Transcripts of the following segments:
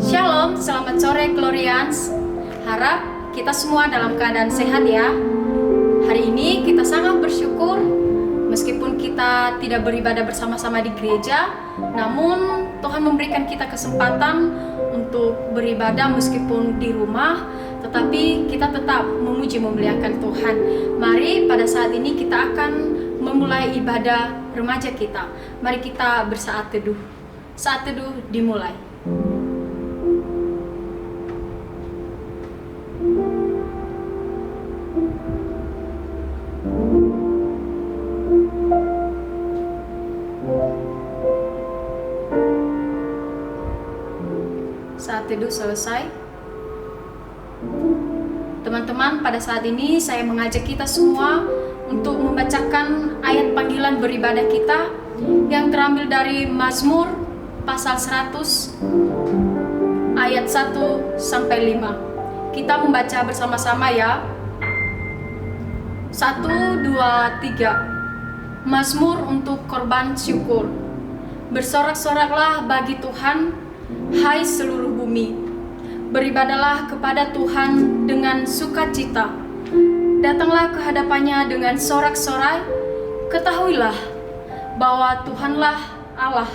Shalom, selamat sore Glorians. Harap kita semua dalam keadaan sehat ya. Hari ini kita sangat bersyukur meskipun kita tidak beribadah bersama-sama di gereja, namun Tuhan memberikan kita kesempatan untuk beribadah meskipun di rumah, tetapi kita tetap memuji memuliakan Tuhan. Mari pada saat ini kita akan memulai ibadah remaja kita. Mari kita bersaat teduh. Saat teduh dimulai. Saat teduh selesai. Teman-teman, pada saat ini saya mengajak kita semua untuk membacakan ayat panggilan beribadah kita yang terambil dari Mazmur pasal 100 ayat 1 sampai 5. Kita membaca bersama-sama ya. 1, 2, 3. Mazmur untuk korban syukur. Bersorak-soraklah bagi Tuhan, hai seluruh bumi. Beribadalah kepada Tuhan dengan sukacita. Datanglah ke hadapannya dengan sorak-sorai. Ketahuilah bahwa Tuhanlah Allah.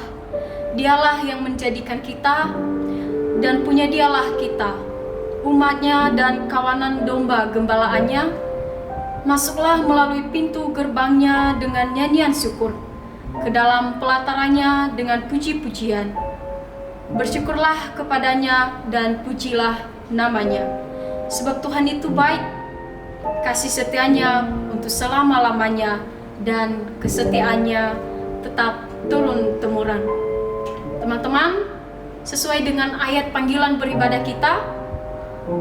Dialah yang menjadikan kita dan punya dialah kita, umatnya dan kawanan domba gembalaannya. Masuklah melalui pintu gerbangnya dengan nyanyian syukur, ke dalam pelatarannya dengan puji-pujian. Bersyukurlah kepadanya dan pujilah namanya. Sebab Tuhan itu baik, kasih setianya untuk selama-lamanya, dan kesetiaannya tetap turun-temurun. Teman-teman, sesuai dengan ayat panggilan beribadah kita,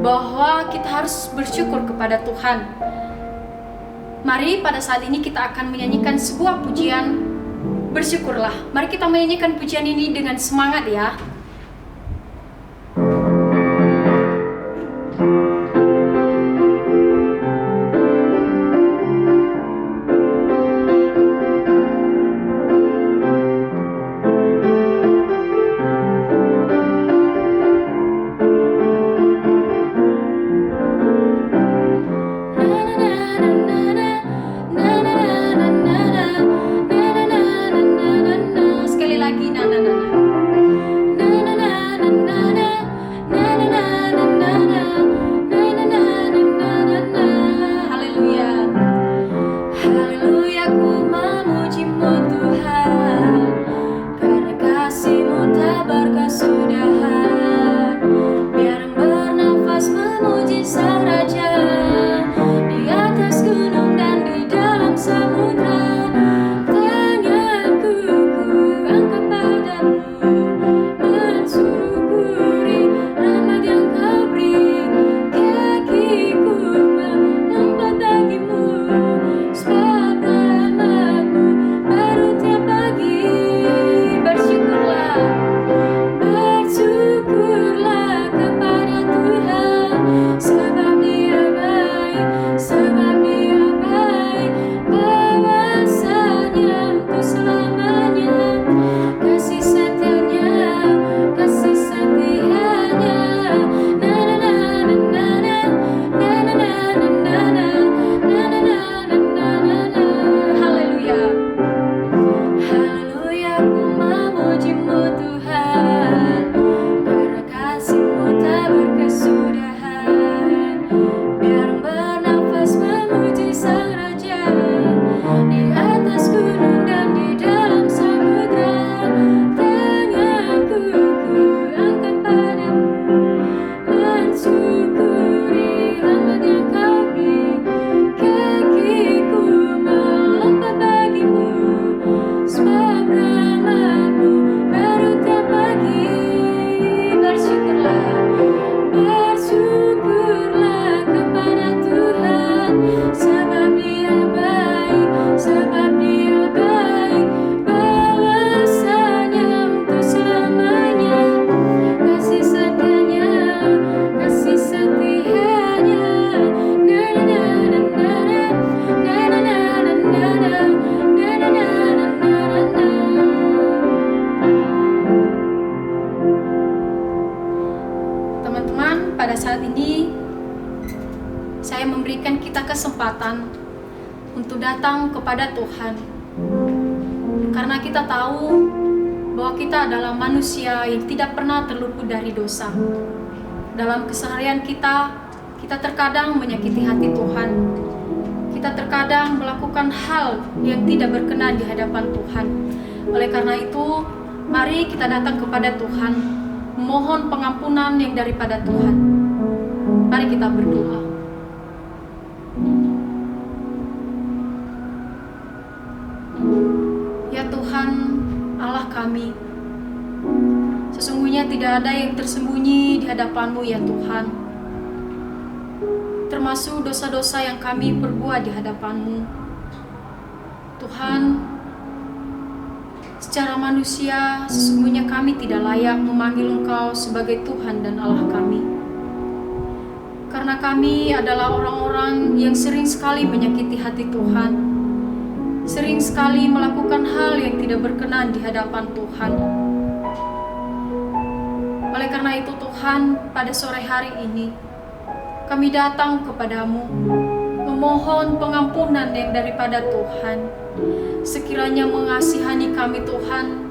bahwa kita harus bersyukur kepada Tuhan. Mari pada saat ini kita akan menyanyikan sebuah pujian, bersyukurlah. Mari kita menyanyikan pujian ini dengan semangat ya. Tuhan, pada saat ini saya memberikan kita kesempatan untuk datang kepada Tuhan. Karena kita tahu bahwa kita adalah manusia yang tidak pernah terluput dari dosa. Dalam keseharian kita terkadang menyakiti hati Tuhan. Kita terkadang melakukan hal yang tidak berkenan di hadapan Tuhan. Oleh karena itu, mari kita datang kepada Tuhan, mohon pengampunan yang daripada Tuhan. Mari kita berdoa. Ya Tuhan, Allah kami, sesungguhnya tidak ada yang tersembunyi di hadapan-Mu ya Tuhan, termasuk dosa-dosa yang kami perbuat di hadapan-Mu. Tuhan, secara manusia, sesungguhnya kami tidak layak memanggil Engkau sebagai Tuhan dan Allah kami. Karena kami adalah orang-orang yang sering sekali menyakiti hati Tuhan, sering sekali melakukan hal yang tidak berkenan di hadapan Tuhan. Oleh karena itu Tuhan, pada sore hari ini, kami datang kepadamu, memohon pengampunan yang daripada Tuhan. Sekiranya mengasihani kami Tuhan,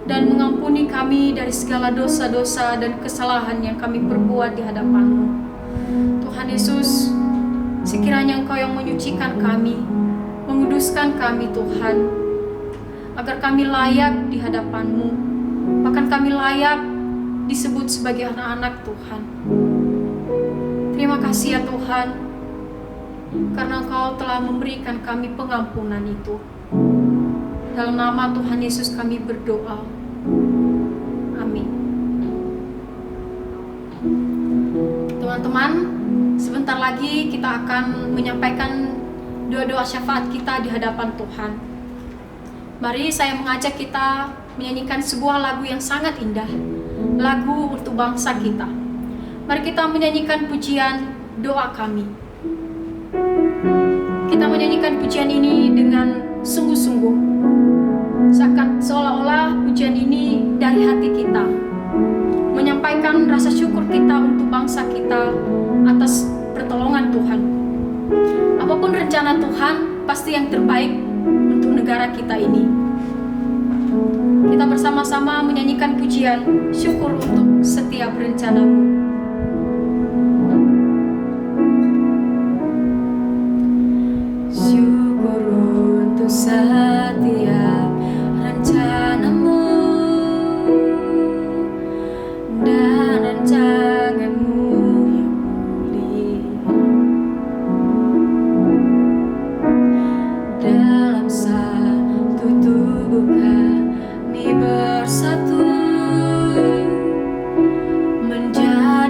dan mengampuni kami dari segala dosa-dosa dan kesalahan yang kami perbuat di hadapan-Mu. Tuhan Yesus, sekiranya Engkau yang menyucikan kami, menguduskan kami Tuhan, agar kami layak di hadapan-Mu, bahkan kami layak disebut sebagai anak-anak Tuhan. Terima kasih ya Tuhan, karena Engkau telah memberikan kami pengampunan itu. Dalam nama Tuhan Yesus kami berdoa. Amin. Teman-teman, sebentar lagi kita akan menyampaikan doa-doa syafaat kita di hadapan Tuhan. Mari saya mengajak kita menyanyikan sebuah lagu yang sangat indah, lagu untuk bangsa kita. Mari kita menyanyikan pujian doa kami. Kita menyanyikan pujian ini dengan sungguh-sungguh, seolah-olah pujian ini dari hati kita, menyampaikan rasa syukur kita untuk bangsa kita atas pertolongan Tuhan. Apapun rencana Tuhan, pasti yang terbaik untuk negara kita ini. Kita bersama-sama menyanyikan pujian syukur untuk setiap rencana-Mu. Syukur untuk setiap rencana-Mu dan rancangan-Mu yang mulia. Dalam satu tubuh kami bersatu menjadi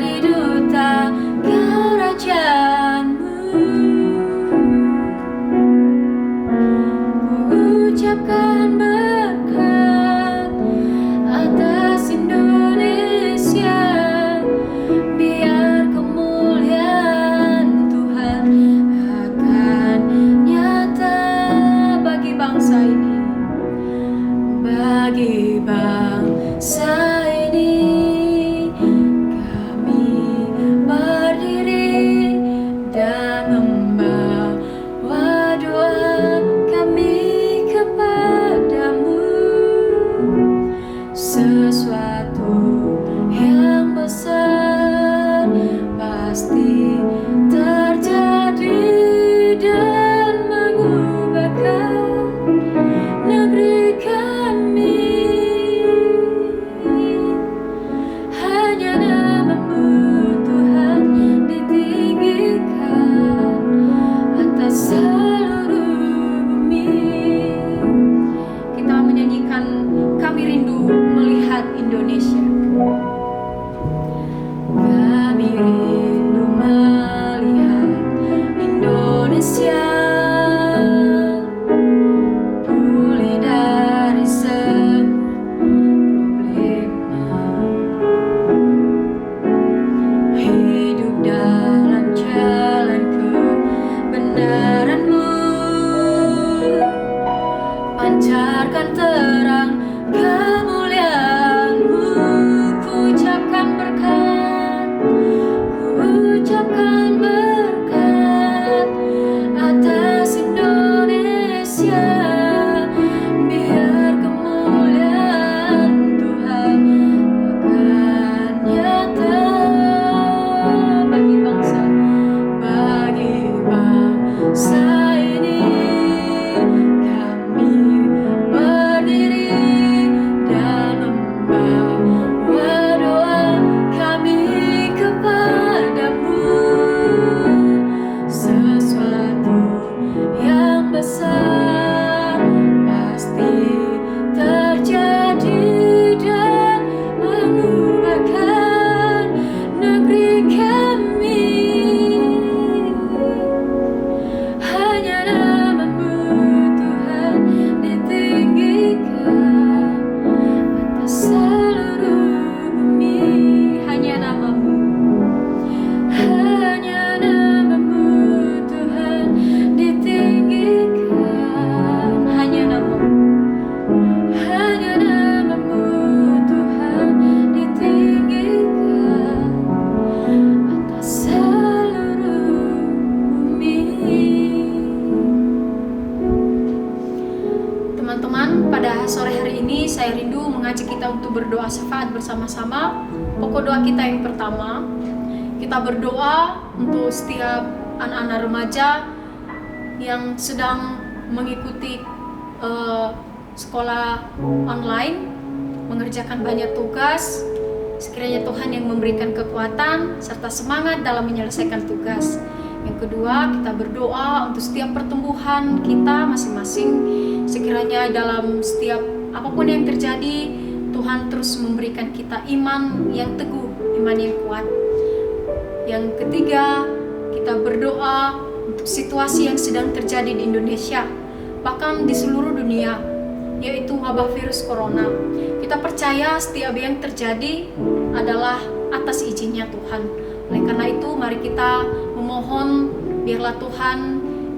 syafaat bersama-sama. Pokok doa kita yang pertama, kita berdoa untuk setiap anak-anak remaja yang sedang mengikuti sekolah online, mengerjakan banyak tugas. Sekiranya Tuhan yang memberikan kekuatan serta semangat dalam menyelesaikan tugas. Yang kedua, kita berdoa untuk setiap pertumbuhan kita masing-masing. Sekiranya dalam setiap apapun yang terjadi, Tuhan terus memberikan kita iman yang teguh, iman yang kuat. Yang ketiga, kita berdoa untuk situasi yang sedang terjadi di Indonesia, bahkan di seluruh dunia, yaitu wabah virus corona. Kita percaya setiap yang terjadi adalah atas izinnya Tuhan. Oleh karena itu, mari kita memohon biarlah Tuhan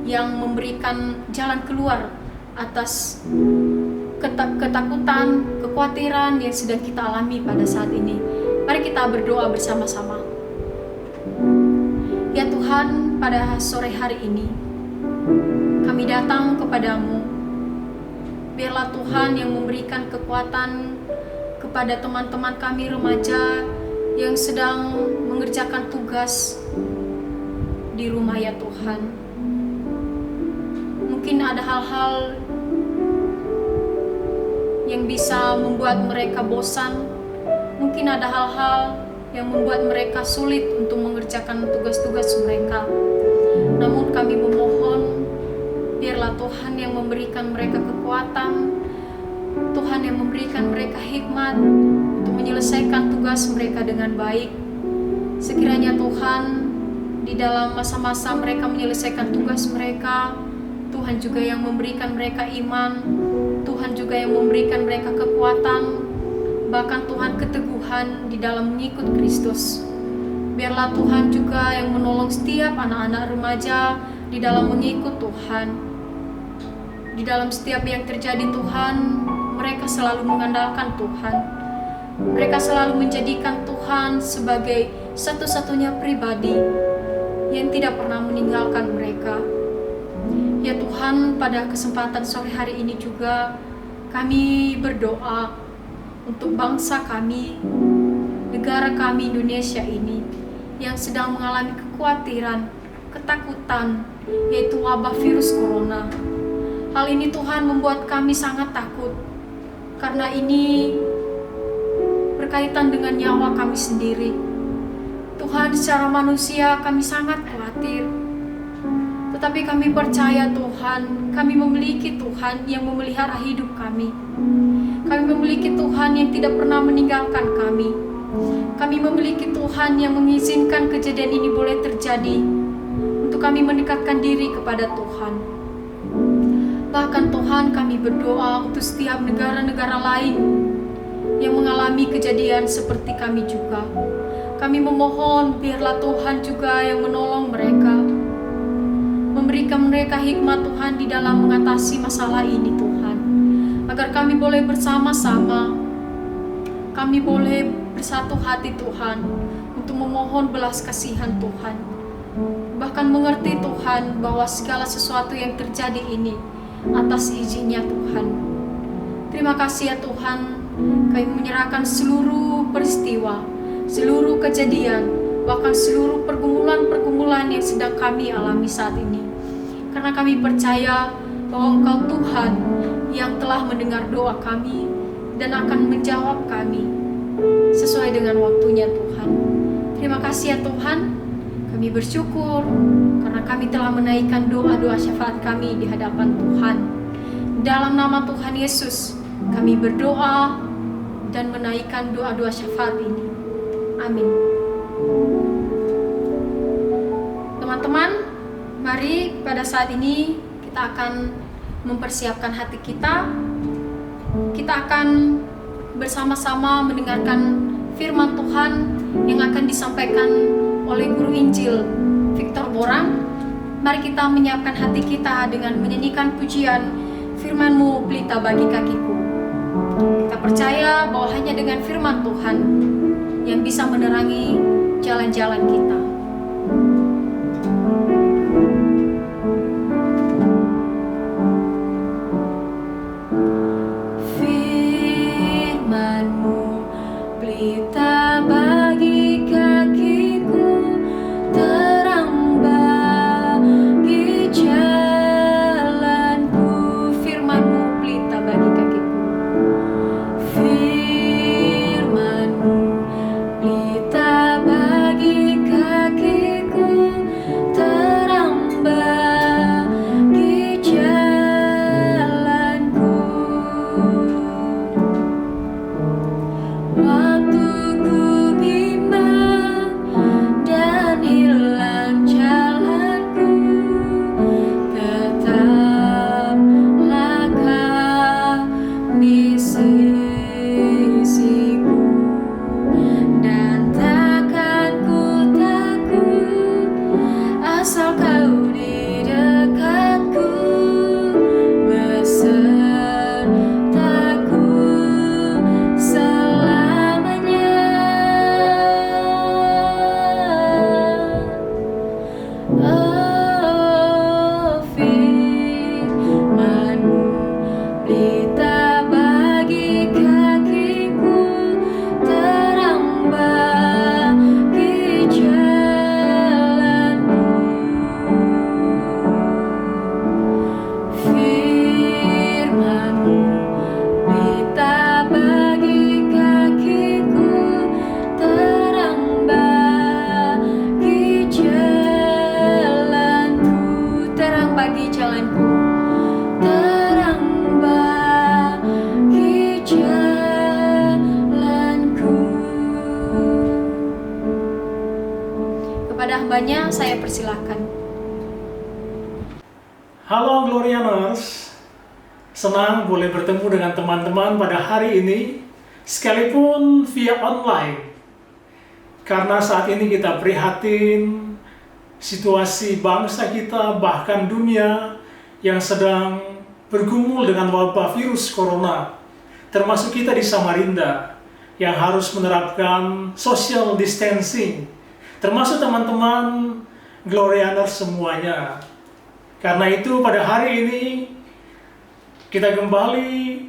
yang memberikan jalan keluar atas ketakutan, kekhawatiran yang sedang kita alami pada saat ini. Mari kita berdoa bersama-sama. Ya Tuhan, pada sore hari ini kami datang kepadamu. Biarlah Tuhan yang memberikan kekuatan kepada teman-teman kami remaja yang sedang mengerjakan tugas di rumah ya Tuhan. Mungkin ada hal-hal yang bisa membuat mereka bosan. Mungkin ada hal-hal yang membuat mereka sulit untuk mengerjakan tugas-tugas mereka. Namun kami memohon, biarlah Tuhan yang memberikan mereka kekuatan, Tuhan yang memberikan mereka hikmat untuk menyelesaikan tugas mereka dengan baik. Sekiranya Tuhan, di dalam masa-masa mereka menyelesaikan tugas mereka, Tuhan juga yang memberikan mereka iman, Tuhan juga yang memberikan mereka kekuatan, bahkan Tuhan keteguhan di dalam mengikut Kristus. Biarlah Tuhan juga yang menolong setiap anak-anak remaja di dalam mengikut Tuhan. Di dalam setiap yang terjadi Tuhan, mereka selalu mengandalkan Tuhan. Mereka selalu menjadikan Tuhan sebagai satu-satunya pribadi yang tidak pernah meninggalkan mereka. Ya Tuhan, pada kesempatan sore hari ini juga kami berdoa untuk bangsa kami, negara kami Indonesia ini yang sedang mengalami kekhawatiran, ketakutan, yaitu wabah virus corona. Hal ini Tuhan membuat kami sangat takut, karena ini berkaitan dengan nyawa kami sendiri. Tuhan, secara manusia kami sangat khawatir, tetapi kami percaya Tuhan, kami memiliki Tuhan yang memelihara hidup kami. Kami memiliki Tuhan yang tidak pernah meninggalkan kami. Kami memiliki Tuhan yang mengizinkan kejadian ini boleh terjadi untuk kami mendekatkan diri kepada Tuhan. Bahkan Tuhan, kami berdoa untuk setiap negara-negara lain yang mengalami kejadian seperti kami juga. Kami memohon biarlah Tuhan juga yang menolong mereka, memberikan mereka hikmat Tuhan di dalam mengatasi masalah ini Tuhan. Agar kami boleh bersama-sama, kami boleh bersatu hati Tuhan untuk memohon belas kasihan Tuhan. Bahkan mengerti Tuhan bahwa segala sesuatu yang terjadi ini atas izinnya Tuhan. Terima kasih ya Tuhan, kami menyerahkan seluruh peristiwa, seluruh kejadian, bahkan seluruh pergumulan-pergumulan yang sedang kami alami saat ini. Karena kami percaya bahwa Engkau Tuhan yang telah mendengar doa kami dan akan menjawab kami sesuai dengan waktunya Tuhan. Terima kasih ya Tuhan, kami bersyukur karena kami telah menaikkan doa-doa syafaat kami di hadapan Tuhan. Dalam nama Tuhan Yesus, kami berdoa dan menaikkan doa-doa syafaat ini. Amin. Teman-teman, mari pada saat ini kita akan mempersiapkan hati kita. Kita akan bersama-sama mendengarkan firman Tuhan yang akan disampaikan oleh Guru Injil Victor Borang. Mari kita menyiapkan hati kita dengan menyanyikan pujian Firman-Mu pelita bagi kakiku. Kita percaya bahwa hanya dengan firman Tuhan yang bisa menerangi jalan-jalan kita. kepada hambanya, saya persilahkan. Halo Glorianers, senang boleh bertemu dengan teman-teman pada hari ini, sekalipun via online. Karena saat ini kita prihatin situasi bangsa kita, bahkan dunia yang sedang bergumul dengan wabah virus corona, termasuk kita di Samarinda yang harus menerapkan social distancing, termasuk teman-teman Glorianers semuanya. Karena itu pada hari ini kita kembali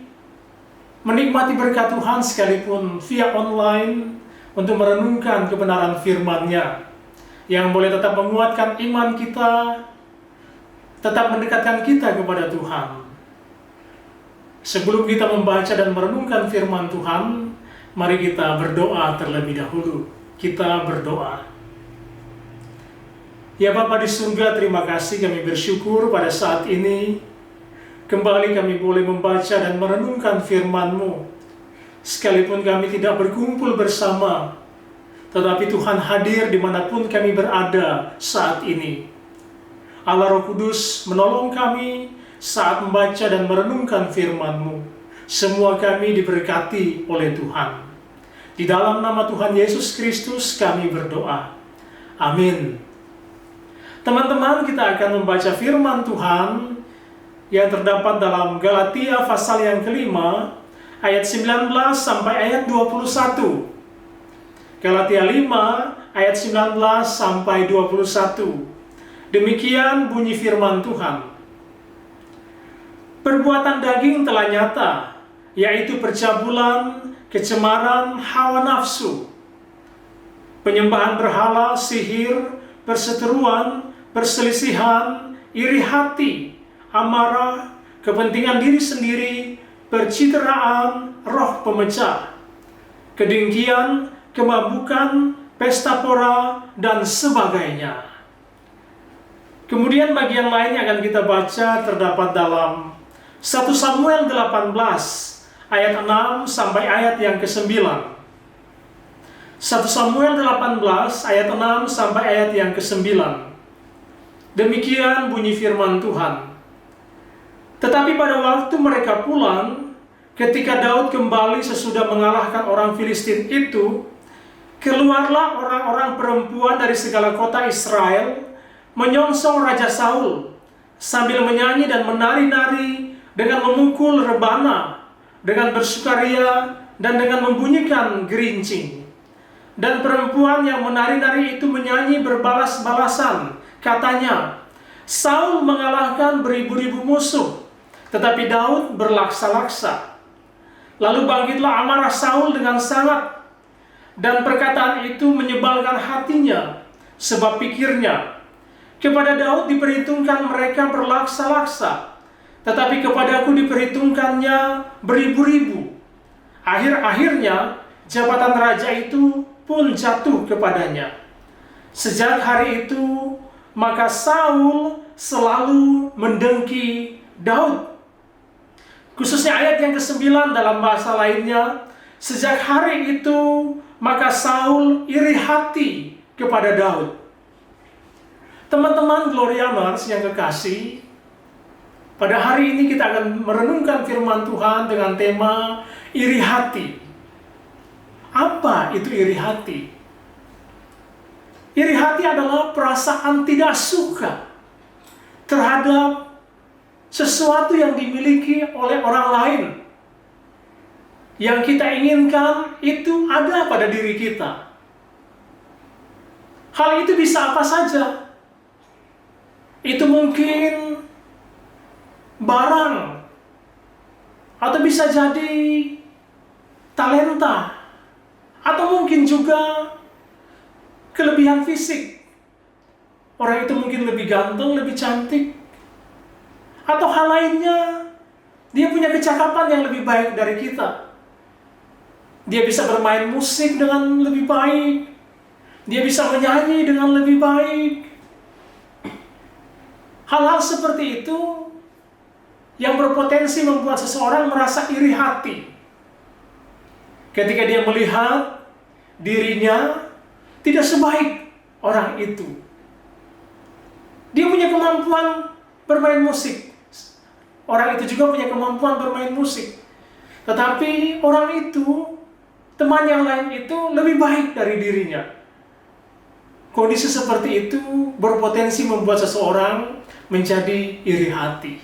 menikmati berkat Tuhan sekalipun via online untuk merenungkan kebenaran firman-Nya yang boleh tetap menguatkan iman kita, tetap mendekatkan kita kepada Tuhan. Sebelum kita membaca dan merenungkan firman Tuhan, mari kita berdoa terlebih dahulu. Kita berdoa. Ya Bapa di surga, terima kasih, kami bersyukur pada saat ini kembali kami boleh membaca dan merenungkan firman-Mu. Sekalipun kami tidak berkumpul bersama, tetapi Tuhan hadir dimanapun kami berada saat ini. Allah Roh Kudus menolong kami saat membaca dan merenungkan firman-Mu. Semua kami diberkati oleh Tuhan. Di dalam nama Tuhan Yesus Kristus kami berdoa. Amin. Teman-teman, kita akan membaca firman Tuhan yang terdapat dalam Galatia pasal yang kelima, ayat 19 sampai ayat 21. Galatia 5, ayat 19 sampai 21. Demikian bunyi firman Tuhan. Perbuatan daging telah nyata, yaitu percabulan, kecemaran, hawa nafsu, penyembahan berhala, sihir, perseteruan, perselisihan, iri hati, amarah, kepentingan diri sendiri, percitraan, roh pemecah, kedengkian, kemabukan, pesta pora, dan sebagainya. Kemudian bagian lain yang akan kita baca terdapat dalam 1 Samuel 18 ayat 6 sampai ayat yang ke-9. 1 Samuel 18 ayat 6 sampai ayat yang ke-9. Demikian bunyi firman Tuhan. Tetapi pada waktu mereka pulang, ketika Daud kembali sesudah mengalahkan orang Filistin itu, keluarlah orang-orang perempuan dari segala kota Israel menyongsong Raja Saul sambil menyanyi dan menari-nari dengan memukul rebana, dengan bersukaria, dan dengan membunyikan gerincing. Dan perempuan yang menari-nari itu menyanyi berbalas-balasan. Katanya, Saul mengalahkan beribu-ribu musuh, tetapi Daud berlaksa-laksa. Lalu bangkitlah amarah Saul dengan sangat, dan perkataan itu menyebalkan hatinya, sebab pikirnya, kepada Daud diperhitungkan mereka berlaksa-laksa, tetapi kepadaku diperhitungkannya beribu-ribu. Akhir-akhirnya jabatan raja itu pun jatuh kepadanya. Sejak hari itu, maka Saul selalu mendengki Daud. Khususnya ayat yang ke-9 dalam bahasa lainnya, sejak hari itu, maka Saul iri hati kepada Daud. Teman-teman Glorianers yang kekasih, pada hari ini kita akan merenungkan firman Tuhan dengan tema iri hati. Apa itu iri hati? Iri hati adalah perasaan tidak suka terhadap sesuatu yang dimiliki oleh orang lain. Yang kita inginkan itu ada pada diri kita. Hal itu bisa apa saja. Itu mungkin barang, atau bisa jadi talenta, atau mungkin juga kelebihan fisik. Orang itu mungkin lebih ganteng, lebih cantik, atau hal lainnya, dia punya kecakapan yang lebih baik dari kita. Dia bisa bermain musik dengan lebih baik, dia bisa menyanyi dengan lebih baik. Hal-hal seperti itu yang berpotensi membuat seseorang merasa iri hati ketika dia melihat dirinya tidak sebaik orang itu. Dia punya kemampuan bermain musik. Orang itu juga punya kemampuan bermain musik. Tetapi orang itu, teman yang lain itu lebih baik dari dirinya. Kondisi seperti itu berpotensi membuat seseorang menjadi iri hati.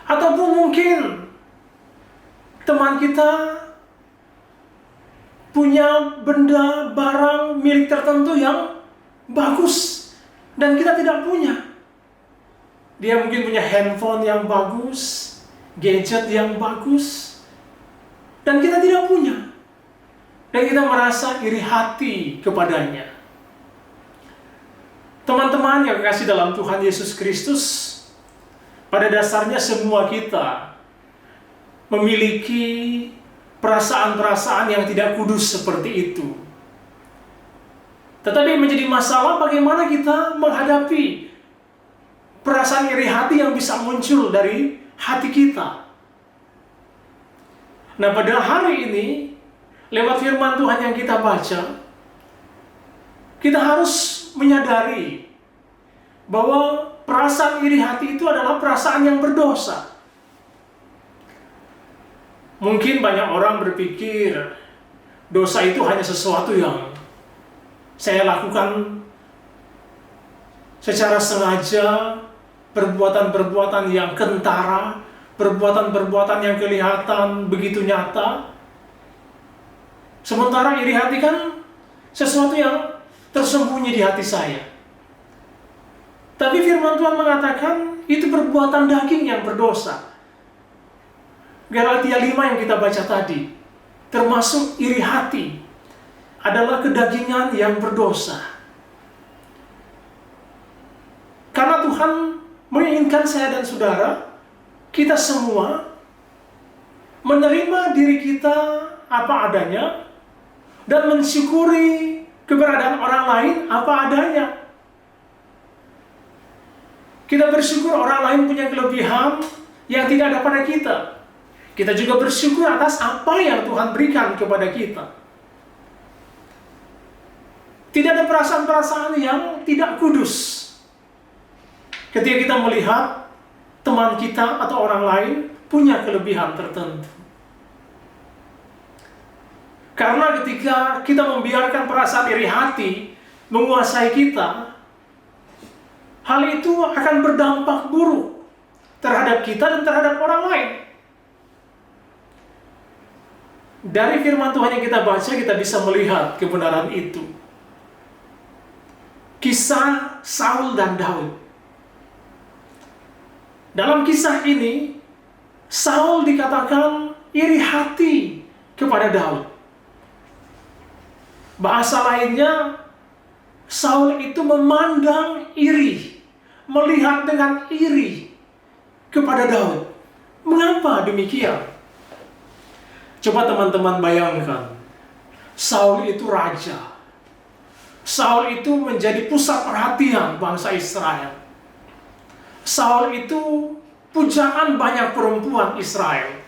Ataupun mungkin teman kita punya benda, barang, milik tertentu yang bagus dan kita tidak punya. Dia mungkin punya handphone yang bagus, gadget yang bagus, dan kita tidak punya. Dan kita merasa iri hati kepadanya. Teman-teman yang kekasih dalam Tuhan Yesus Kristus, pada dasarnya semua kita memiliki perasaan-perasaan yang tidak kudus seperti itu. Tetapi menjadi masalah bagaimana kita menghadapi perasaan iri hati yang bisa muncul dari hati kita. Nah, pada hari ini, lewat firman Tuhan yang kita baca, kita harus menyadari bahwa perasaan iri hati itu adalah perasaan yang berdosa. Mungkin banyak orang berpikir dosa itu hanya sesuatu yang saya lakukan secara sengaja, perbuatan-perbuatan yang kentara, perbuatan-perbuatan yang kelihatan begitu nyata. Sementara iri hati kan sesuatu yang tersembunyi di hati saya. Tapi firman Tuhan mengatakan itu perbuatan daging yang berdosa. Galatia 5 yang kita baca tadi, termasuk iri hati, adalah kedagingan yang berdosa. Karena Tuhan menginginkan saya dan saudara, kita semua menerima diri kita apa adanya dan mensyukuri keberadaan orang lain apa adanya. Kita bersyukur orang lain punya kelebihan yang tidak ada pada kita. Kita juga bersyukur atas apa yang Tuhan berikan kepada kita. Tidak ada perasaan-perasaan yang tidak kudus ketika kita melihat teman kita atau orang lain punya kelebihan tertentu. Karena ketika kita membiarkan perasaan iri hati menguasai kita, hal itu akan berdampak buruk terhadap kita dan terhadap orang lain. Dari firman Tuhan yang kita baca, kita bisa melihat kebenaran itu. Kisah Saul dan Daud. Dalam kisah ini, Saul dikatakan iri hati kepada Daud. Bahasa lainnya, Saul itu memandang iri, melihat dengan iri kepada Daud. Mengapa demikian? Coba teman-teman bayangkan, Saul itu raja. Saul itu menjadi pusat perhatian bangsa Israel. Saul itu pujaan banyak perempuan Israel.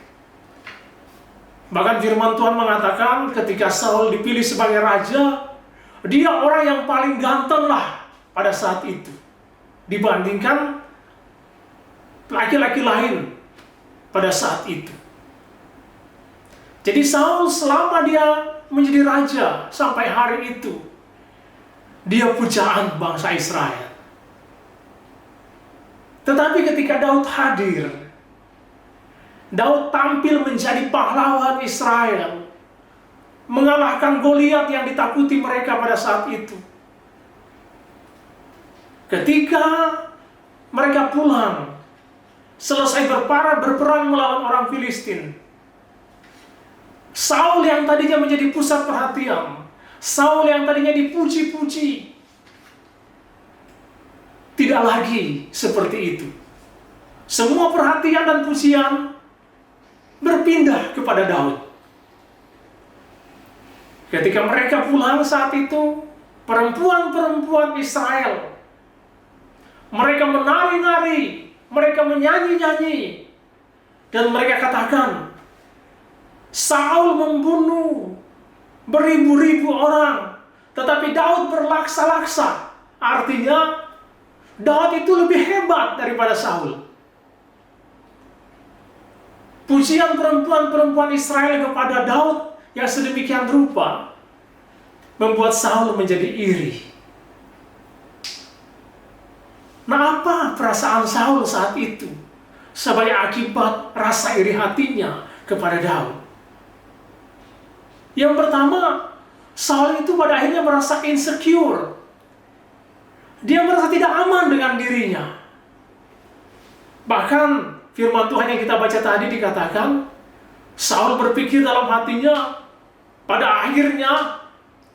Bahkan firman Tuhan mengatakan ketika Saul dipilih sebagai raja, dia orang yang paling ganteng lah pada saat itu dibandingkan laki-laki lain pada saat itu. Jadi Saul selama dia menjadi raja sampai hari itu, dia pujaan bangsa Israel. Tetapi ketika Daud hadir, Daud tampil menjadi pahlawan Israel, mengalahkan Goliat yang ditakuti mereka pada saat itu. Ketika mereka pulang, selesai berperang melawan orang Filistin, Saul yang tadinya menjadi pusat perhatian, Saul yang tadinya dipuji-puji, tidak lagi seperti itu. Semua perhatian dan pujian berpindah kepada Daud. Ketika mereka pulang saat itu, perempuan-perempuan Israel, mereka menari-nari, mereka menyanyi-nyanyi, dan mereka katakan, Saul membunuh beribu-ribu orang, tetapi Daud berlaksa-laksa. Artinya, Daud itu lebih hebat daripada Saul. Pujian perempuan-perempuan Israel kepada Daud yang sedemikian rupa membuat Saul menjadi iri. Nah, apa perasaan Saul saat itu sebagai akibat rasa iri hatinya kepada Daud? Yang pertama, Saul itu pada akhirnya merasa insecure. Dia merasa tidak aman dengan dirinya. Bahkan firman Tuhan yang kita baca tadi dikatakan, Saul berpikir dalam hatinya, pada akhirnya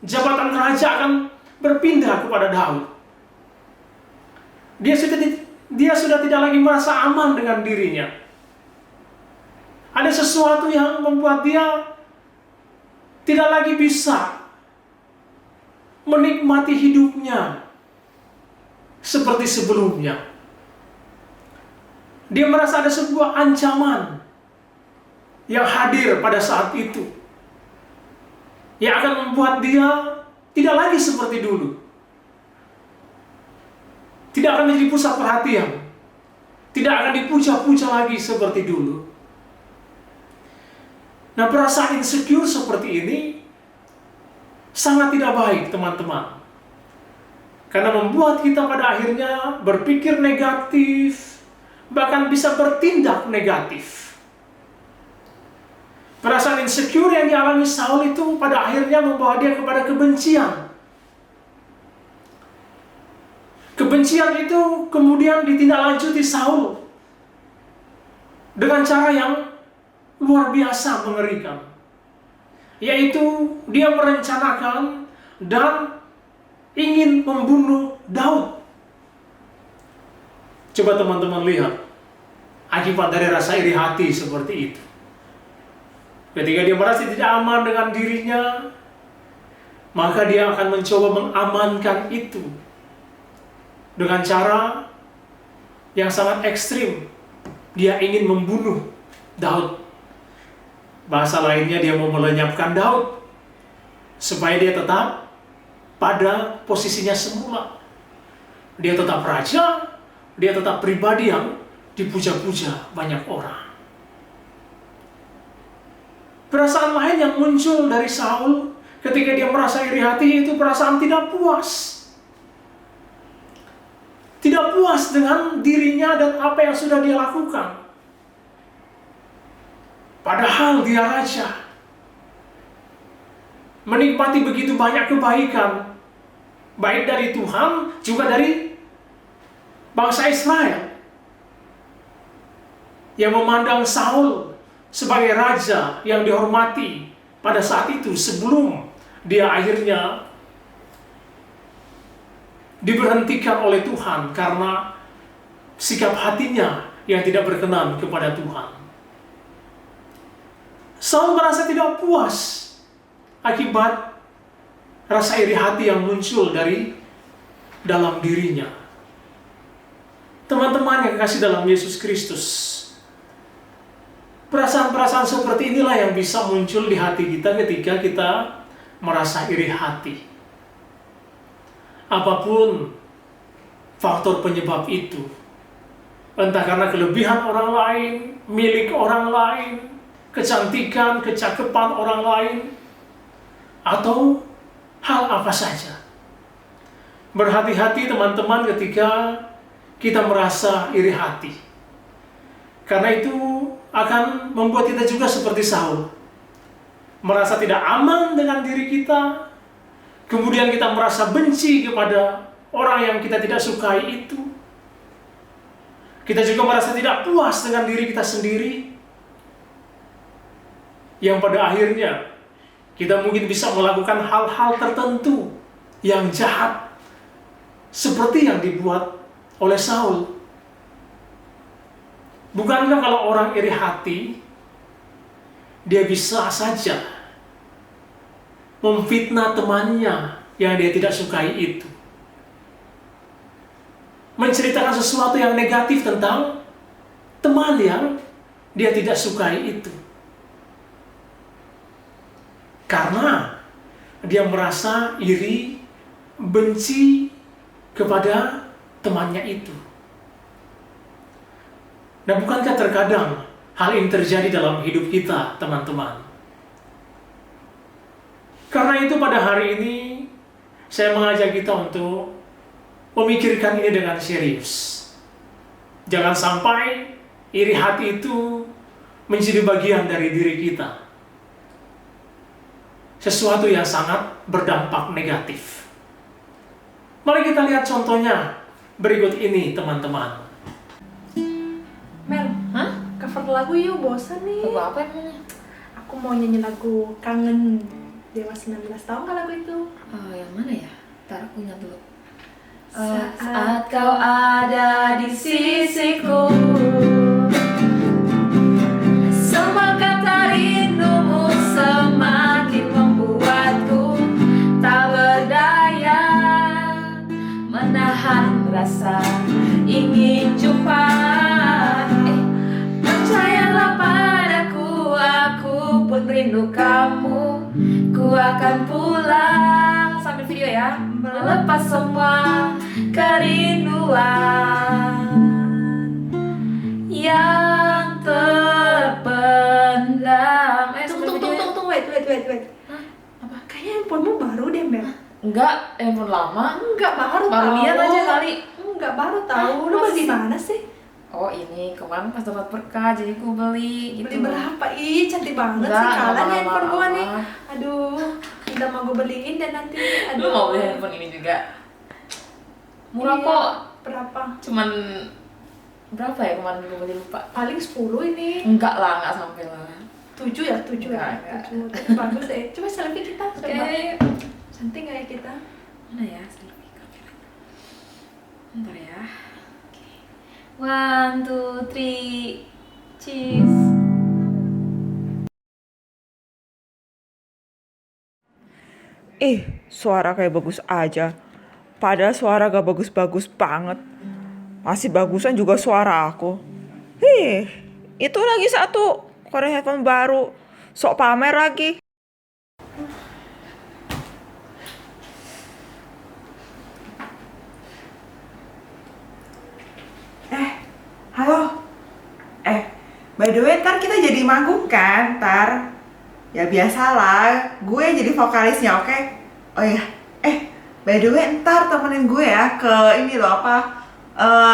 jabatan raja akan berpindah kepada Daud. Dia sudah tidak lagi merasa aman dengan dirinya. Ada sesuatu yang membuat dia tidak lagi bisa menikmati hidupnya seperti sebelumnya. Dia merasa ada sebuah ancaman yang hadir pada saat itu, yang akan membuat dia tidak lagi seperti dulu. Tidak akan menjadi pusat perhatian. Tidak akan dipuja-puja lagi seperti dulu. Nah, perasaan insecure seperti ini sangat tidak baik, teman-teman. Karena membuat kita pada akhirnya berpikir negatif, bahkan bisa bertindak negatif. Perasaan insecure yang dialami Saul itu pada akhirnya membawa dia kepada kebencian. Kebencian itu kemudian ditindaklanjuti Saul dengan cara yang luar biasa mengerikan, yaitu dia merencanakan dan ingin membunuh Daud. Coba teman-teman lihat akibat dari rasa iri hati seperti itu. Ketika dia merasa tidak aman dengan dirinya, maka dia akan mencoba mengamankan itu dengan cara yang sangat ekstrim. Dia ingin membunuh Daud. Bahasa lainnya, dia mau melenyapkan Daud supaya dia tetap pada posisinya semula. Dia tetap raja, dia tetap pribadi yang dipuja-puja banyak orang. Perasaan lain yang muncul dari Saul ketika dia merasa iri hati itu perasaan tidak puas. Tidak puas dengan dirinya dan apa yang sudah dia lakukan. Padahal dia raja, menikmati begitu banyak kebaikan, baik dari Tuhan juga dari bangsa Israel, yang memandang Saul sebagai raja yang dihormati pada saat itu sebelum dia akhirnya diberhentikan oleh Tuhan karena sikap hatinya yang tidak berkenan kepada Tuhan. Saul merasa tidak puas akibat rasa iri hati yang muncul dari dalam dirinya. Teman-teman yang kasih dalam Yesus Kristus, perasaan-perasaan seperti inilah yang bisa muncul di hati kita ketika kita merasa iri hati. Apapun faktor penyebab itu, entah karena kelebihan orang lain, milik orang lain, kecantikan, kecakapan orang lain, atau hal apa saja. Berhati-hati teman-teman ketika kita merasa iri hati. Karena itu akan membuat kita juga seperti Saul, merasa tidak aman dengan diri kita. Kemudian kita merasa benci kepada orang yang kita tidak sukai itu. Kita juga merasa tidak puas dengan diri kita sendiri. Yang pada akhirnya kita mungkin bisa melakukan hal-hal tertentu yang jahat, seperti yang dibuat oleh Saul. Bukankah kalau orang iri hati, dia bisa saja memfitnah temannya yang dia tidak sukai itu, menceritakan sesuatu yang negatif tentang teman yang dia tidak sukai itu. Karena dia merasa iri, benci kepada temannya itu. Dan bukankah terkadang hal ini terjadi dalam hidup kita, teman-teman? Karena itu pada hari ini saya mengajak kita untuk memikirkan ini dengan serius. Jangan sampai iri hati itu menjadi bagian dari diri kita. Sesuatu yang sangat berdampak negatif. Mari kita lihat contohnya berikut ini, teman-teman. Mel, Hah? cover lagu yuk, bosan nih. Lagu apa emangnya? Aku mau nyanyi lagu Kangen Dewa 19, tahu nggak lagu itu? Oh, yang mana ya? Ntar aku ingat dulu. Saat kau ada di sisiku, semua kata rindumu semakin membuatku tak berdaya menahan rasa ingin jumpa. Percayalah padaku, aku pun rindu kamu. Ku akan pulang, sambil video ya, melepas semua kerinduan yang terpendam. tunggu, wait. Hah? Apa? Kayaknya handphonemu baru deh, Mel. Enggak, handphone lama. Enggak, baru Baru tahu. lihat aja kali. Enggak, baru tahu. Lu Masa beli di sih? mana sih? Oh, ini kemarin pas dapat berkah jadi ku beli gitu. Beli berapa? Ih, cantik banget Enggak, sih. Kalah nih lama-lama. handphone gua nih. Aduh, minta mau gue beliin dan nanti. Lu Aduh. mau beli handphone ini juga? Murah Iya. kok. Berapa? Cuman berapa ya kemarin gue beli, lupa. Paling 10 ini. Enggak lah, enggak sampai lah. 7 ya? 7 ya? Enggak. 7. Tapi bagus deh. Coba selfie kita. Oke. Coba. Cantik gak ya kita? Mana ya selfie kamera? Bentar ya. Oke. 1, 2, 3. Cheese. Suara kayak bagus aja. Padahal suara gak bagus-bagus banget. Masih bagusan juga suara aku. Itu lagi satu Korea handphone baru. Sok pamer lagi. Halo. By the way, ntar kita jadi manggung kan, ntar. Ya biasalah, gue jadi vokalisnya, oke? Oh iya, by the way, ntar temenin gue ya ke ini loh,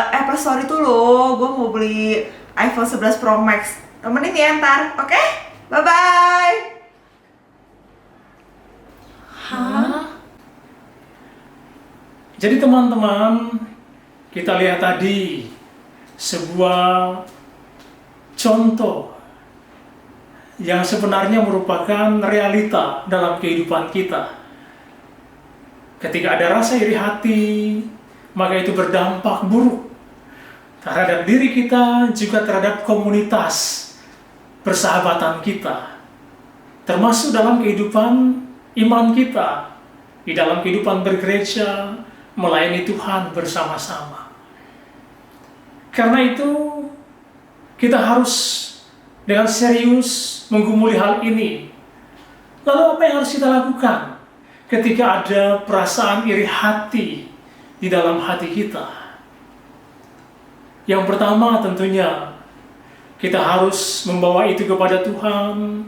Apple Store itu loh. Gue mau beli iPhone 11 Pro Max. Temenin ya ntar, oke? Bye-bye! Hah? Jadi teman-teman, kita lihat tadi sebuah contoh yang sebenarnya merupakan realita dalam kehidupan kita. Ketika ada rasa iri hati, maka itu berdampak buruk terhadap diri kita, juga terhadap komunitas persahabatan kita, termasuk dalam kehidupan iman kita, di dalam kehidupan bergereja, melayani Tuhan bersama-sama. Karena itu, kita harus dengan serius menggumuli hal ini. Lalu apa yang harus kita lakukan ketika ada perasaan iri hati di dalam hati kita? Yang pertama tentunya kita harus membawa itu kepada Tuhan.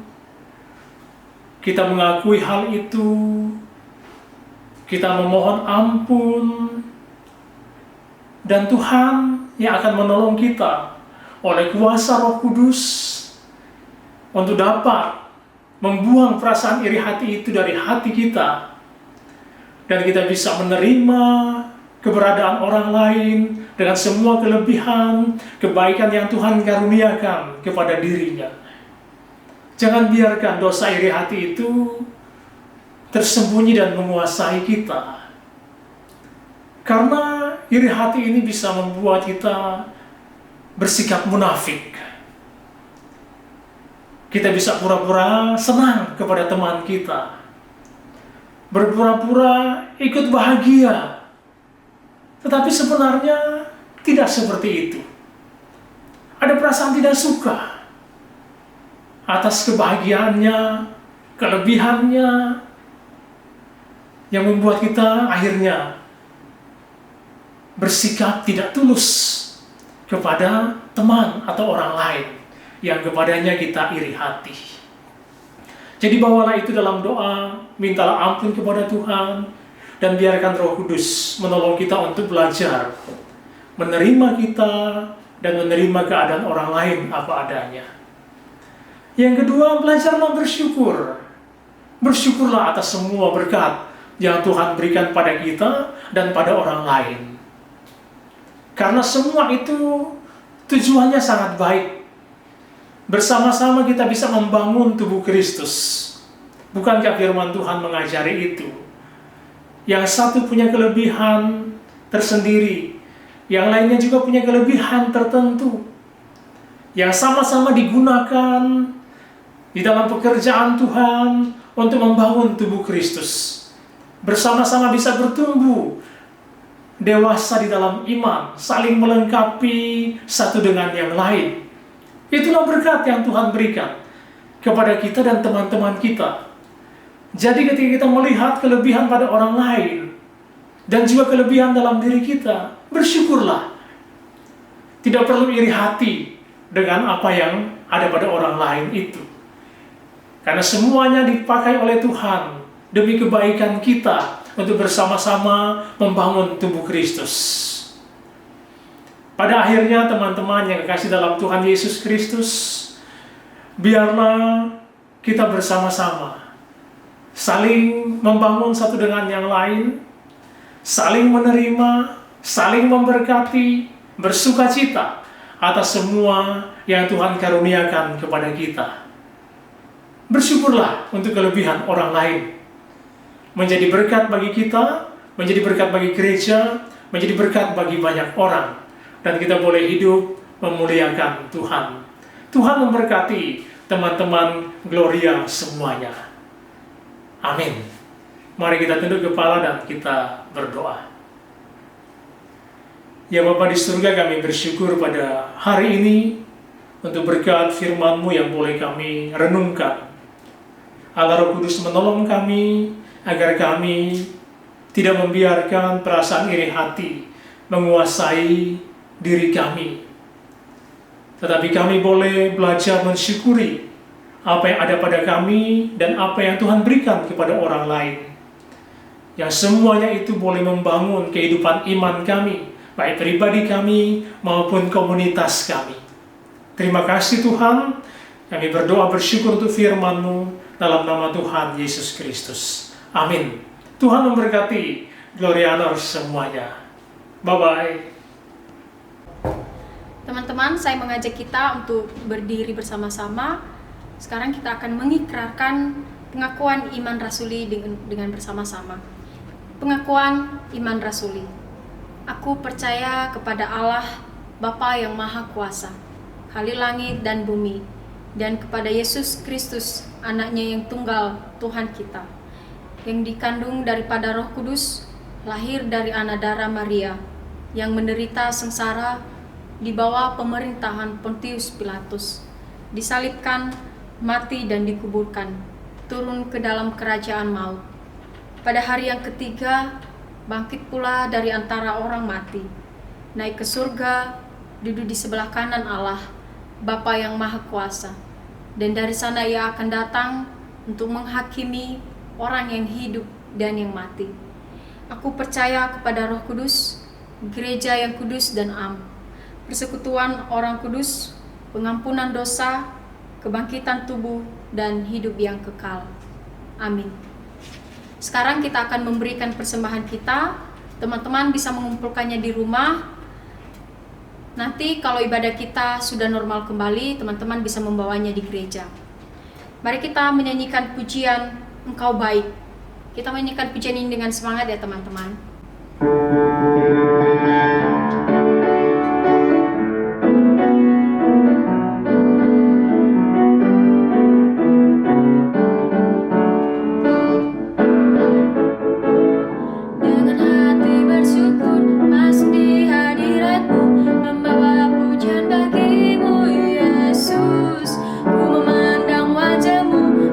Kita mengakui hal itu. Kita memohon ampun. Dan Tuhan yang akan menolong kita oleh kuasa Roh Kudus untuk dapat membuang perasaan iri hati itu dari hati kita, dan kita bisa menerima keberadaan orang lain dengan semua kelebihan, kebaikan yang Tuhan karuniakan kepada dirinya. Jangan biarkan dosa iri hati itu tersembunyi dan menguasai kita, karena iri hati ini bisa membuat kita bersikap munafik. Kita bisa pura-pura senang kepada teman kita, berpura-pura ikut bahagia, tetapi sebenarnya tidak seperti itu. Ada perasaan tidak suka atas kebahagiaannya, kelebihannya, yang membuat kita akhirnya bersikap tidak tulus kepada teman atau orang lain yang kepadanya kita iri hati. Jadi bawalah itu dalam doa, mintalah ampun kepada Tuhan, dan biarkan Roh Kudus menolong kita untuk belajar menerima kita dan menerima keadaan orang lain apa adanya. Yang kedua, belajarlah bersyukur. Bersyukurlah atas semua berkat yang Tuhan berikan pada kita dan pada orang lain. Karena semua itu tujuannya sangat baik. Bersama-sama kita bisa membangun tubuh Kristus. Bukankah firman Tuhan mengajari itu? Yang satu punya kelebihan tersendiri, yang lainnya juga punya kelebihan tertentu, yang sama-sama digunakan di dalam pekerjaan Tuhan untuk membangun tubuh Kristus. Bersama-sama bisa bertumbuh, dewasa di dalam iman, saling melengkapi satu dengan yang lain. Itulah berkat yang Tuhan berikan kepada kita dan teman-teman kita. Jadi ketika kita melihat kelebihan pada orang lain dan juga kelebihan dalam diri kita, bersyukurlah. Tidak perlu iri hati dengan apa yang ada pada orang lain itu. Karena semuanya dipakai oleh Tuhan demi kebaikan kita untuk bersama-sama membangun tubuh Kristus. Pada akhirnya teman-teman yang kekasih dalam Tuhan Yesus Kristus, biarlah kita bersama-sama saling membangun satu dengan yang lain, saling menerima, saling memberkati, bersukacita atas semua yang Tuhan karuniakan kepada kita. Bersyukurlah untuk kelebihan orang lain. Menjadi berkat bagi kita, menjadi berkat bagi gereja, menjadi berkat bagi banyak orang. Dan kita boleh hidup memuliakan Tuhan. Tuhan memberkati teman-teman Gloria semuanya. Amin. Mari kita tunduk kepala dan kita berdoa. Ya Bapa di surga, kami bersyukur pada hari ini untuk berkat firman-Mu yang boleh kami renungkan. Allah Roh Kudus menolong kami agar kami tidak membiarkan perasaan iri hati menguasai diri kami. Tetapi kami boleh belajar mensyukuri apa yang ada pada kami dan apa yang Tuhan berikan kepada orang lain. Yang semuanya itu boleh membangun kehidupan iman kami, baik pribadi kami maupun komunitas kami. Terima kasih Tuhan, kami berdoa bersyukur untuk firman-Mu dalam nama Tuhan Yesus Kristus. Amin. Tuhan memberkati Glorianers semuanya. Bye-bye. Teman-teman, saya mengajak kita untuk berdiri bersama-sama. Sekarang kita akan mengikrarkan pengakuan iman rasuli dengan bersama-sama. Pengakuan iman rasuli. Aku percaya kepada Allah, Bapa yang Maha Kuasa, Khalil langit dan bumi, dan kepada Yesus Kristus, anaknya yang tunggal, Tuhan kita, yang dikandung daripada Roh Kudus, lahir dari anak darah Maria, yang menderita sengsara di bawah pemerintahan Pontius Pilatus, disalibkan, mati dan dikuburkan, turun ke dalam kerajaan maut. Pada hari yang ketiga, bangkit pula dari antara orang mati, naik ke surga, duduk di sebelah kanan Allah, Bapa yang Maha Kuasa, dan dari sana Ia akan datang untuk menghakimi orang yang hidup dan yang mati. Aku percaya kepada Roh Kudus, gereja yang kudus dan am, persekutuan orang kudus, pengampunan dosa, kebangkitan tubuh, dan hidup yang kekal. Amin. Sekarang kita akan memberikan persembahan kita. Teman-teman bisa mengumpulkannya di rumah. Nanti kalau ibadah kita sudah normal kembali, teman-teman bisa membawanya di gereja. Mari kita menyanyikan pujian Engkau Baik. Kita menyanyikan pujian ini dengan semangat ya teman-teman.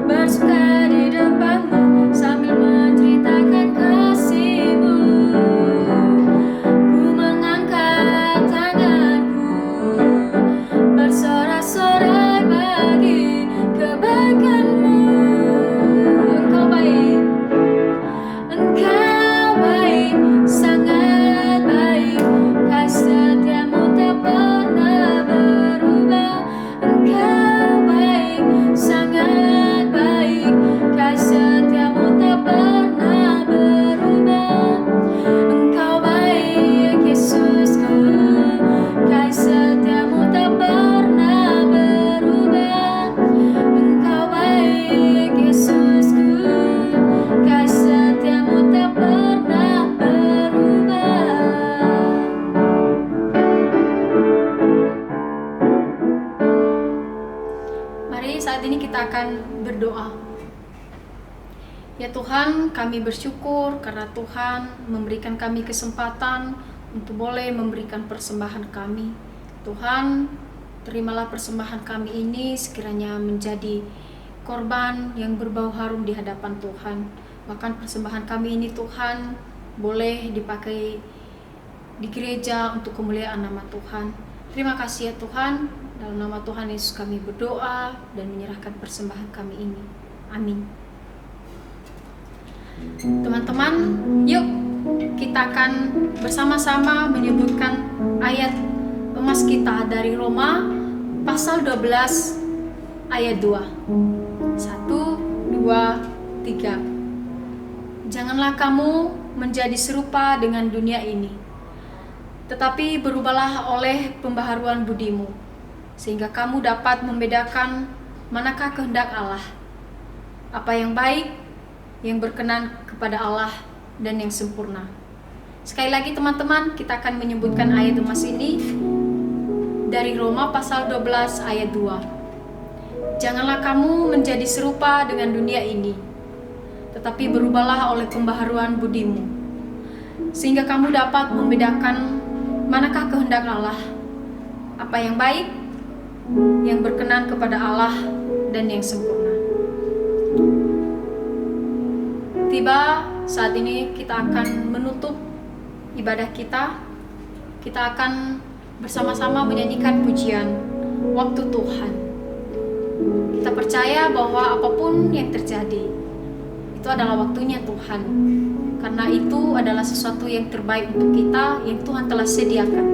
Bersuka di depanmu sambil menceritakan Ya Tuhan, kami bersyukur karena Tuhan memberikan kami kesempatan untuk boleh memberikan persembahan kami. Tuhan, terimalah persembahan kami ini sekiranya menjadi korban yang berbau harum di hadapan Tuhan. Bahkan persembahan kami ini Tuhan boleh dipakai di gereja untuk kemuliaan nama Tuhan. Terima kasih ya Tuhan, dalam nama Tuhan Yesus kami berdoa dan menyerahkan persembahan kami ini. Amin. Teman-teman, yuk kita akan bersama-sama menyebutkan ayat emas kita dari Roma pasal 12 ayat 2. 1, 2, 3. Janganlah kamu menjadi serupa dengan dunia ini, tetapi berubahlah oleh pembaharuan budimu, sehingga kamu dapat membedakan manakah kehendak Allah, apa yang baik, yang berkenan kepada Allah, dan yang sempurna. Sekali lagi teman-teman, kita akan menyebutkan ayat emas ini dari Roma pasal 12 ayat 2. Janganlah kamu menjadi serupa dengan dunia ini, tetapi berubahlah oleh pembaharuan budimu, sehingga kamu dapat membedakan manakah kehendak Allah, apa yang baik, yang berkenan kepada Allah, dan yang sempurna. Tiba saat ini kita akan menutup ibadah kita. Kita akan bersama-sama menyanyikan pujian Waktu Tuhan. Kita percaya bahwa apapun yang terjadi itu adalah waktunya Tuhan, karena itu adalah sesuatu yang terbaik untuk kita yang Tuhan telah sediakan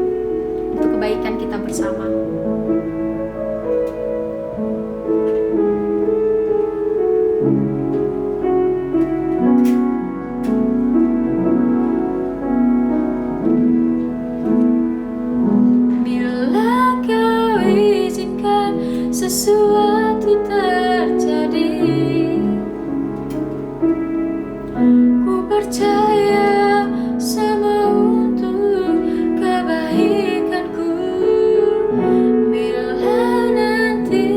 untuk kebaikan kita bersama. Sesuatu terjadi, ku percaya semua untuk kebaikanku. Bila nanti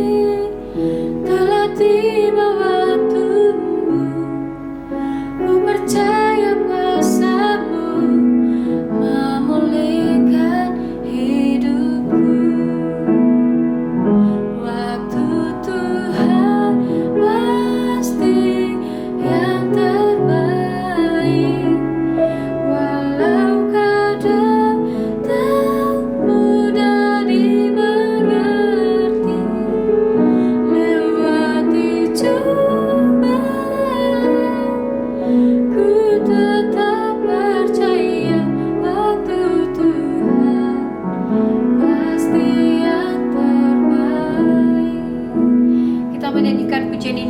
telah tiba waktumu, ku percaya kuasa-Mu memulihkan hidupku.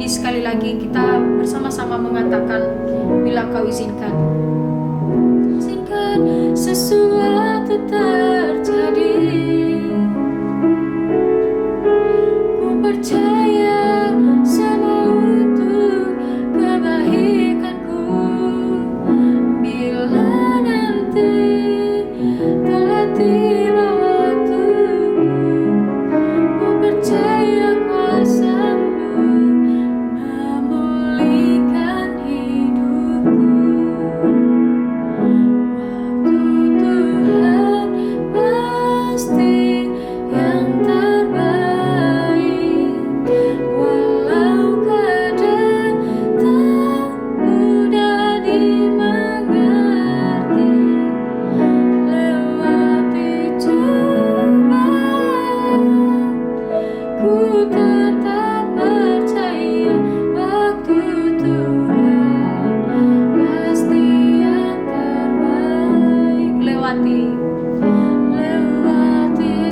Sekali lagi kita bersama-sama mengatakan, bila Kau izinkan. Izinkan sesuatu terjadi, ku percaya semua untuk kebaikanku. Bila nanti telah tiba waktumu, ku percaya kuasa-Mu memulihkan hidupku. Waktu Tuhan pasti yang terbaik, walau kadang tak mudah dimengerti. Lewati cobaan, ku tetap percaya waktu Tuhan pasti yang terbaik. Lewati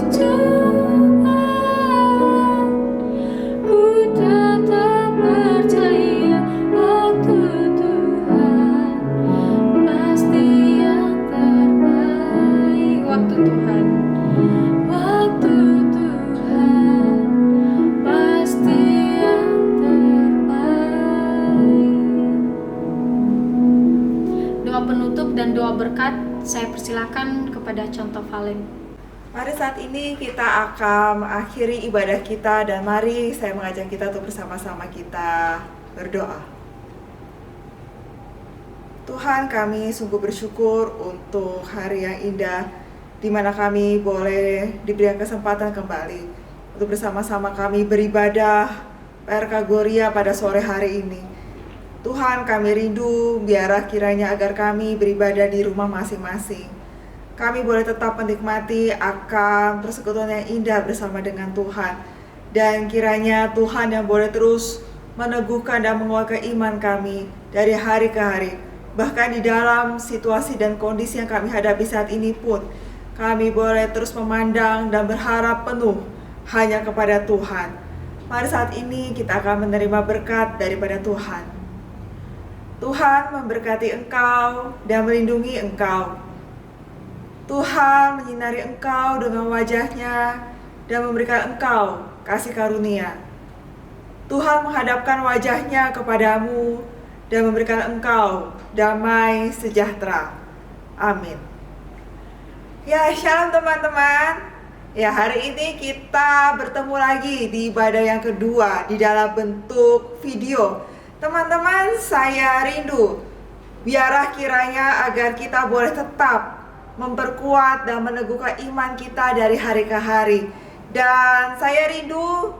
cobaan, ku tetap percaya waktu Tuhan pasti yang terbaik. waktu Tuhan. Waktu Tuhan pasti yang terbaik. Doa penutup dan doa berkat saya persilakan kepada Contoh Valen. Mari saat ini kita akan mengakhiri ibadah kita dan mari saya mengajak kita untuk bersama-sama kita berdoa. Tuhan, kami sungguh bersyukur untuk hari yang indah di mana kami boleh diberikan kesempatan kembali untuk bersama-sama kami beribadah PRK Gloria pada sore hari ini. Tuhan, kami rindu biarlah kiranya agar kami beribadah di rumah masing-masing. Kami boleh tetap menikmati akan persekutuan yang indah bersama dengan Tuhan. Dan kiranya Tuhan yang boleh terus meneguhkan dan menguatkan iman kami dari hari ke hari. Bahkan di dalam situasi dan kondisi yang kami hadapi saat ini pun, kami boleh terus memandang dan berharap penuh hanya kepada Tuhan. Mari saat ini kita akan menerima berkat daripada Tuhan. Tuhan memberkati engkau dan melindungi engkau. Tuhan menyinari engkau dengan wajah-Nya dan memberikan engkau kasih karunia. Tuhan menghadapkan wajah-Nya kepadamu dan memberikan engkau damai sejahtera. Amin. Ya, shalom teman-teman. Ya, hari ini kita bertemu lagi di ibadah yang kedua di dalam bentuk video. Teman-teman, saya rindu biarlah kiranya agar kita boleh tetap memperkuat dan meneguhkan iman kita dari hari ke hari. Dan saya rindu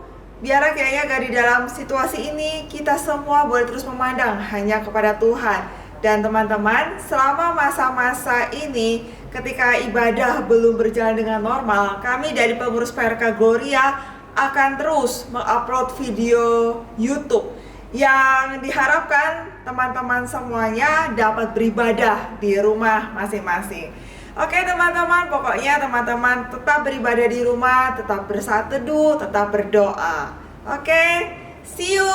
biarlah kiranya agar di dalam situasi ini kita semua boleh terus memandang hanya kepada Tuhan. Dan teman-teman, selama masa-masa ini ketika ibadah belum berjalan dengan normal, kami dari pengurus PRK Gloria akan terus mengupload video YouTube yang diharapkan teman-teman semuanya dapat beribadah di rumah masing-masing. Oke teman-teman, pokoknya teman-teman tetap beribadah di rumah, tetap bersaat teduh, tetap berdoa. Oke, see you.